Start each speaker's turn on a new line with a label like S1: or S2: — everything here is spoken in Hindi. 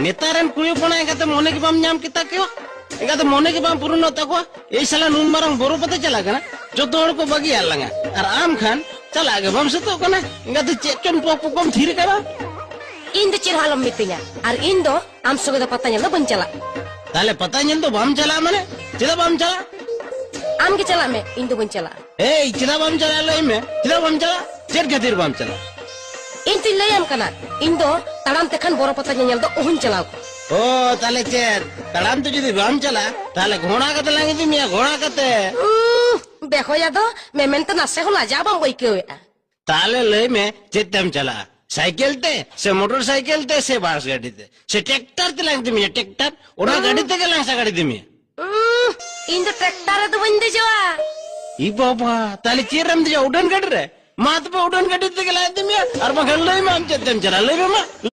S1: नेतारन कुड़ी पना एगाते मोने की बाम नाम किता क्यों एगाते मोने की बाम पुरुन होता को ये साला नून मारंग बोरो पता चला कना जो तोड़ को बगी आलंगा और आम खान चला आगे बम से तो कना एगाते चेचन पोकम थीर करा
S2: इन दो चिरहालम मितिंगा और इन दो आम सुगदा पता nyel do बंचला
S1: ताले पता nyel तो बाम चला मने चिदा बाम चला
S2: आम के चला में इन दो बंचला
S1: ए चिदा बाम चला लई में चिदा बाम चला चेर खातिर बाम चला
S2: इन ती लयम कना इन दो तड़ाम तेखन बोरो पता nyel do उहुन चला
S1: ओ ताले चेर तड़ाम तो जुदी बाम चला ताले घोड़ा कते लांगी दी मिया घोड़ा कते
S2: देखो या दो मेमेन तो नसे होला जा बम बई के
S1: ताले लई में चेतम चला साइकिल ते से मोटरसाइकिल ते से बास गाड़ी ते से ट्रैक्टर ते लांगी दी मिया ट्रैक्टर ओना गाड़ी ते के लांसा गाड़ी दी मिया
S2: इन दो ट्रैक्टर दो बंदे जवा
S1: ई बाबा ताले चेरम दे उड़न गाड़ी रे माथ पे उड़न गाड़ी ते के लांगी दी मिया और बगल लई में हम चेतम चला लई में